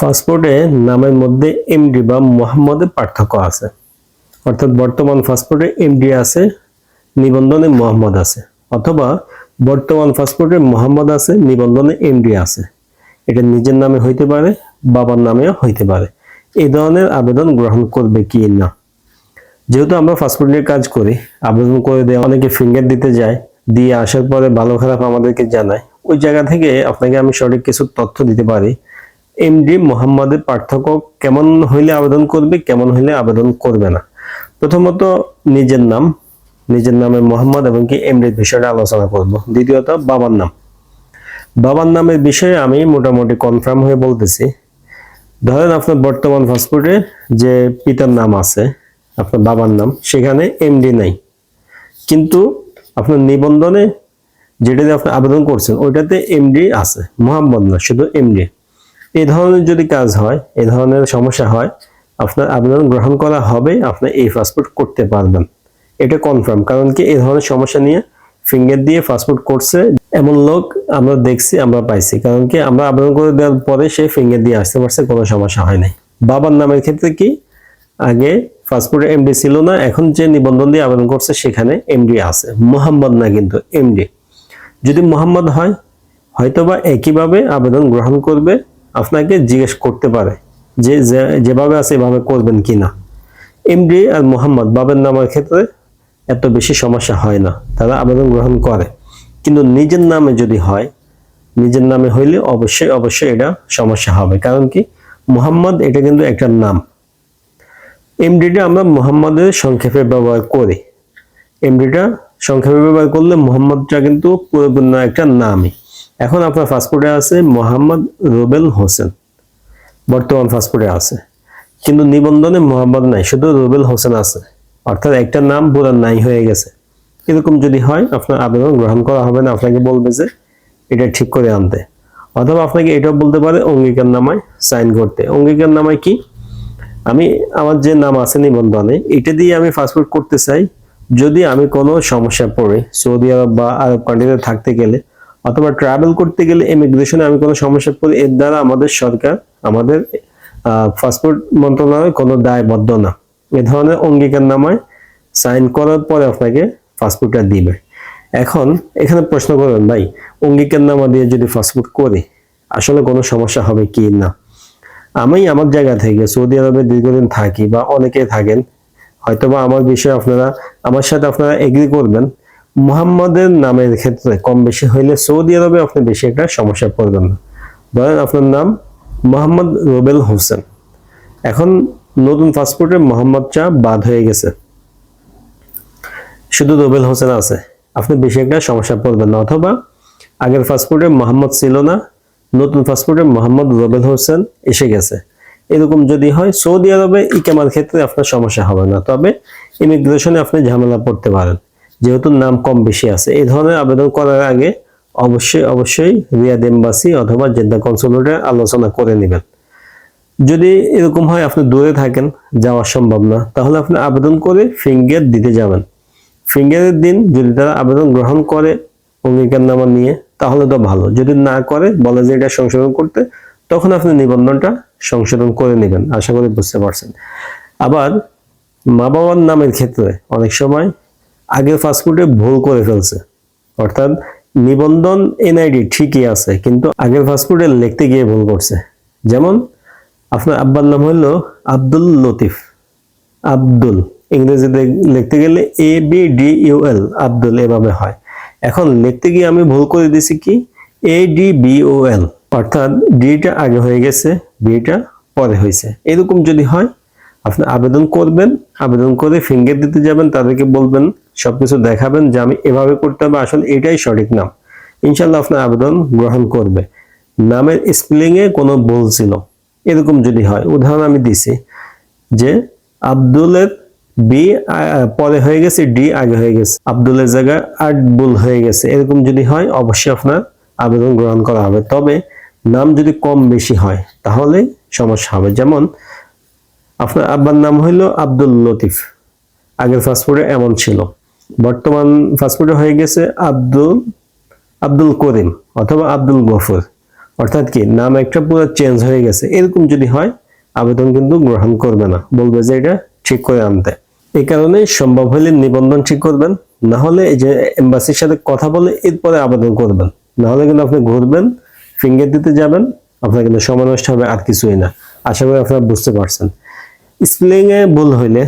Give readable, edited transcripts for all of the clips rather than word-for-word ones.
পাসপোর্টে নামের মধ্যে এমডি বা মোহাম্মদের পার্থক্য আছে। অর্থাৎ বর্তমান পাসপোর্টে এমডি আছে, নিবন্ধনে মোহাম্মদ আছে, অথবা বর্তমান পাসপোর্টে মোহাম্মদ আছে, নিবন্ধনে এমডি আছে। এটা নিজের নামে হইতে পারে, বাবার নামেও হইতে পারে। এই ধরনের আবেদন গ্রহণ করবে কি না। যেহেতু আমরা পাসপোর্ট নিয়ে কাজ করি, আবেদন করে দেয়, অনেকে ফিঙ্গার দিতে যায়, দিয়ে আসার পরে ভালো খারাপ আমাদেরকে জানায়। ওই জায়গা থেকে আপনাকে আমি সঠিক কিছু তথ্য দিতে পারি। এমডি মোহাম্মদের পার্থক্য কেমন হইলে আবেদন করবে, কেমন হইলে আবেদন করবে না। প্রথমত নিজের নাম, নিজের নামে মোহাম্মদ এবং কি এমডির বিষয়টা আলোচনা করব। দ্বিতীয়ত বাবার নাম। বাবার নামের বিষয়ে আমি মোটামুটি কনফার্ম হয়ে বলতেছি। ধরেন আপনার বর্তমান পাসপোর্টে যে পিতার নাম আছে, আপনার বাবার নাম, সেখানে এমডি নাই, কিন্তু আপনার নিবন্ধনে যেটাতে আপনি আবেদন করছেন ওইটাতে এমডি আছে, মোহাম্মদ না, শুধু এমডি। এই ধরনের যদি কাজ হয়, এই ধরনের সমস্যা হয়, আপনার আবেদন গ্রহণ করা হবে, আপনি এই পাসপোর্ট করতে পারবেন, এটা কনফার্ম। কারণ কি এই ধরনের সমস্যা নিয়ে ফিঙ্গার দিয়ে পাসপোর্ট করছে এমন লোক আমরা দেখছি, আমরা পাইছি। কারণ কি আমরা আবেদন করে দেওয়ার পরে সে ফিঙ্গার দিয়ে আসতে পারছে, কোনো সমস্যা হয় নাই। বাবার নামের ক্ষেত্রে কি, আগে পাসপোর্টে এমডি ছিল না, এখন যে নিবন্ধন দিয়ে আবেদন করছে সেখানে এমডি আছে, মোহাম্মদ না কিন্তু এমডি। যদি মোহাম্মদ হয়, হয়তোবা একইভাবে আবেদন গ্রহণ করবে, আপনাকে জিজ্ঞেস করতে পারে যে যেভাবে আছে এভাবে করবেন কিনা। এমডি আর মোহাম্মদ বাবার নামের ক্ষেত্রে এত বেশি সমস্যা হয় না, তারা আবেদন গ্রহণ করে। কিন্তু নিজের নামে যদি হয়, নিজের নামে হইলে অবশ্যই অবশ্যই এটা সমস্যা হবে। কারণ কি মোহাম্মদ এটা কিন্তু একটা নাম, এমডিটা আমরা মোহাম্মদের সংক্ষেপে ব্যবহার করি। এমডিটা সংক্ষেপে ব্যবহার করলে মোহাম্মদটা কিন্তু পুরোপূর্ণ একটা নামই। এখন আপনার পাসপোর্টে আছে মোহাম্মদ রুবেল হোসেন, বর্তমান পাসপোর্টে আছে, কিন্তু নিবন্ধনে মোহাম্মদ নাই, শুধু রুবেল হোসেন আছে। অর্থাৎ একটা নাম পুরো নাই হয়ে গেছে। এরকম যদি হয়, আপনার আবেদন গ্রহণ করা হবে না, আপনাকে বলবে যে এটা ঠিক করে আনতে। অথবা আপনাকে এটাও বলতে পারে অঙ্গীকার নামায় সাইন করতে। অঙ্গীকার নামায় কি, আমি আমার যে নাম আছে নিবন্ধনে, এটা দিয়ে আমি পাসপোর্ট করতে চাই, যদি আমি কোনো সমস্যা পড়ে সৌদি আরব বা আরব কান্ট্রিতে থাকতে গেলে অথবা ট্রাভেল করতে গেলে ইমিগ্রেশনে আমি কোনো সমস্যা পড়ি, এর দ্বারা আমাদের সরকার, আমাদের পাসপোর্ট মন্ত্রণালয় কোনো দায়বদ্ধ না। এ ধরনের অঙ্গীকার নামায় সাইন করার পরে আপনাকে পাসপোর্টটা দিবে। এখন এখানে প্রশ্ন করবেন, ভাই অঙ্গীকার নামা দিয়ে যদি পাসপোর্ট করি আসলে কোনো সমস্যা হবে কি না। আমি আমার জায়গা থেকে সৌদি আরবে দীর্ঘদিন থাকি, বা অনেকে থাকেন, হয়তোবা আমার বিষয়ে আপনারা আমার সাথে আপনারা এগ্রি করবেন। মুহাম্মাদের নামের ক্ষেত্রে কম বেশি হইলে সৌদি আরবে আপনি বেশি একটা সমস্যা পড়বেন না। ধরেন আপনার নাম মোহাম্মদ রুবেল হোসেন, এখন নতুন পাসপোর্টে মোহাম্মদ চা বাদ হয়ে গেছে, শুধু রুবেল হোসেন আছে, আপনি বেশি একটা সমস্যা পড়বেন না। অথবা আগের পাসপোর্টে মোহাম্মদ ছিল না, নতুন পাসপোর্টে মোহাম্মদ রুবেল হোসেন এসে গেছে, এরকম যদি হয় সৌদি আরবে ইকামার ক্ষেত্রে আপনার সমস্যা হবে না। তবে ইমিগ্রেশনে আপনি ঝামেলা পড়তে পারেন, যেহেতু নাম কম বেশি আছে। এই ধরনের আবেদন করার আগে অবশ্যই অবশ্যই রিয়াদ এম্বাসি অথবা জেদ্দা কনসুলেটে আলোচনা করে নেবেন। যদি এরকম হয় আপনি দূরে থাকেন, যাওয়া সম্ভব না, তাহলে আপনি আবেদন করে ফিঙ্গার দিতে যাবেন। ফিঙ্গারের দিন যদি তারা আবেদন গ্রহণ করে অঙ্গীকারনামা নিয়ে, তাহলে তো ভালো। যদি না করে, বলে যে এটা সংশোধন করতে, তখন আপনি নিবন্ধনটা সংশোধন করে নেবেন। আশা করি বুঝতে পারছেন। আবার মা বাবার নামের ক্ষেত্রে অনেক সময় আগের পাসপোর্টে ভুল করে ফেলছে, অর্থাৎ নিবন্ধন এনআইডি ঠিকই আছে, কিন্তু আগের পাসপোর্টে লিখতে গিয়ে ভুল করছে। যেমন আপনার আব্বার নাম হলো আব্দুল লতিফ, আব্দুল ইংরেজিতে লিখতে গেলে ABDUL, আব্দুল এভাবে হয়। এখন লিখতে গিয়ে আমি ভুল করে দিছি কি ADBOL, অর্থাৎ ডিটা আগে হয়ে গেছে, বিটা পরে হয়েছে। এরকম যদি হয় আপনি আবেদন করবেন, আবেদন করে ফিঙ্গার দিতে যাবেন, তাদেরকে বলবেন, সবকিছু দেখাবেন যে আমি এভাবে করতে হবে, আসলে এটাই সঠিক নাম। ইনশাল্লাহ আপনার আবেদন গ্রহণ করবে। নামের স্পেলিং এ কোনো ভুল ছিল, এরকম যদি হয়, উদাহরণ আমি দিছি যে আব্দুলের বি পরে হয়ে গেছে, ডি আগে হয়ে গেছে, আব্দুলের জায়গায় আটবুল হয়ে গেছে, এরকম যদি হয় অবশ্যই আপনার আবেদন গ্রহণ করা হবে। তবে নাম যদি কম বেশি হয় তাহলে সমস্যা হবে। যেমন আপনার আব্বার নাম হইল আব্দুল লতিফ, আগের পাসপোর্টে এমন ছিল, বর্তমান পাসপোর্টে হয়ে গেছে আব্দুল করিম অথবা আব্দুল গফুর। অর্থাৎ কি নাম একটা পুরো চেঞ্জ হয়ে গেছে, এরকম যদি হয় আবেদন কিন্তু গ্রহণ করবে না, বলবে যে এটা ঠিক করে আনতে। এই কারণে সম্ভব হলে নিবন্ধন ঠিক করবেন, না হলে এই যে এমবাসির সাথে কথা বলে এরপরে আবেদন করবেন, না হলে কিন্তু আপনি ঘুরবেন, ফিঙ্গার দিতে যাবেন, আপনার কিন্তু সময় নষ্ট হবে, আর কিছুই না। আশা করি আপনারা বুঝতে পারছেন। স্পেলিং এ ভুল হইলে,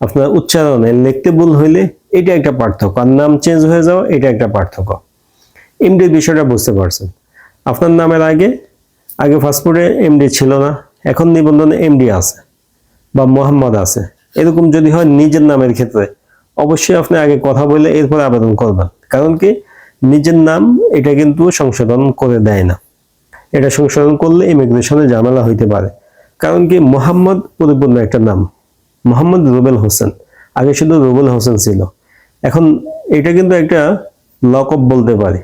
আপনার উচ্চারণে লিখতে ভুল হইলে এটা একটা পার্থক্য, আর নাম চেঞ্জ হয়ে যাওয়া এটা একটা পার্থক্য। এমডির বিষয়টা বুঝতে পারছেন। আপনার নামের আগে পাসপোর্টে এমডি ছিল না, এখন নিবন্ধনে এমডি আছে বা মোহাম্মদ আছে, এরকম যদি হয় নিজের নামের ক্ষেত্রে অবশ্যই আপনি আগে কথা বলে এরপর আবেদন করবেন। কারণ কি নিজের নাম এটা কিন্তু সংশোধন করে দেয় না, এটা সংশোধন করলে ইমিগ্রেশনে ঝামেলা হইতে পারে। কারণ কি মোহাম্মদ পরিপূর্ণ একটা নাম, মোহাম্মদ রুবেল হোসেন, আগে শুধু রুবেল হোসেন ছিল, এখন এটা কিন্তু একটা লকআপ বলতে পারি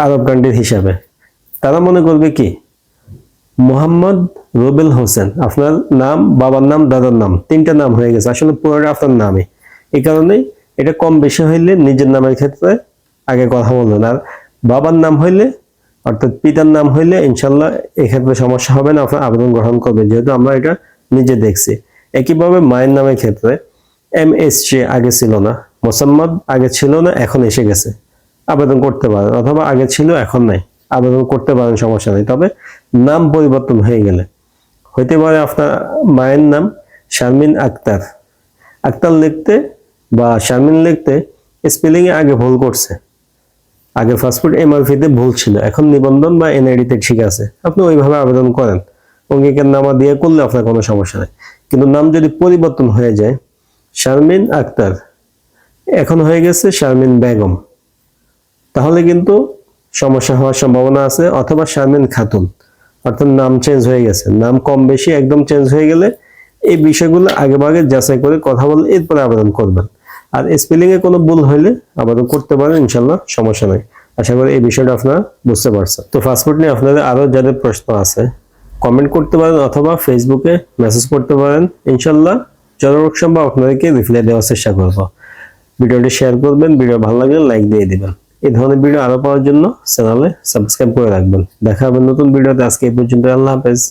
আরব কান্ট্রির হিসাবে। তারা মনে করবে কি মোহাম্মদ রুবেল হোসেন, আপনার নাম, বাবার নাম, দাদার নাম, তিনটা নাম হয়ে গেছে, আসলে পুরোটা আপনার নামে। এই কারণে এটা কম বেশি হইলে নিজের নামের ক্ষেত্রে আগে কথা বলবেন। আর বাবার নাম হইলে অর্থাৎ পিতার নাম হইলে ইনশাল্লাহ এক্ষেত্রে সমস্যা হবে না, আপনার আবেদন গ্রহণ করবে, যেহেতু আমরা এটা নিজে দেখছি। একইভাবে মায়ের নামের ক্ষেত্রে MSC আগে ছিল না, মোসাম্মদ আগে ছিল না, এখন এসে গেছে, আবেদন করতে পারেন, অথবা আগে ছিল এখন নাই, আবেদন করতে পারেন, সমস্যা নেই। তবে নাম পরিবর্তন হয়ে গেলে হইতে পারে আপনার মায়ের নাম শারমিন আক্তার, আক্তার লিখতে বা শারমিন লিখতে স্পেলিং এ আগে ভুল করছে, আগে পাসপোর্ট MRP-তে ভুল ছিল, এখন নিবন্ধন বা NID-তে ঠিক আছে, আপনি ওইভাবে আবেদন করেন, অঙ্গীকার নামা দিয়ে করলে আপনার কোনো সমস্যা নেই। কিন্তু নাম যদি পরিবর্তন হয়ে যায়, শারমিন আক্তার এখন হয়ে গেছে শারমিন বেগম, তাহলে কিন্তু সমস্যা হওয়ার সম্ভাবনা আছে। অথবা শারমিন খাতুন, অর্থাৎ নাম চেঞ্জ হয়ে গেছে, নাম কম বেশি একদম চেঞ্জ হয়ে গেলে এই বিষয়গুলো আগেভাগে যাচাই করে কথা বলে এরপরে আবেদন করবেন। আর স্পেলিং এ কোনো ভুল হইলে আবেদন করতে পারেন, ইনশাল্লাহ সমস্যা নেই। আশা করি এই বিষয়টা আপনারা বুঝতে পারছেন। তো পাসপোর্ট নিয়ে আপনাদের আরো যাদের প্রশ্ন আছে কমেন্ট করতে পারেন, অথবা ফেসবুকে মেসেজ করতে পারেন, ইনশাল্লাহ যতটুকু সম্ভব আপনাদেরকে রিপ্লাই দেওয়ার চেষ্টা করব। ভিডিওটি শেয়ার করবেন, ভিডিও ভালো লাগলে লাইক দিয়ে দিবেন। এই ধরনের ভিডিও আরো পাওয়ার জন্য চ্যানেলে সাবস্ক্রাইব করে রাখবেন। দেখা হবে নতুন ভিডিওতে, আজকে এই পর্যন্ত, আল্লাহ হাফেজ।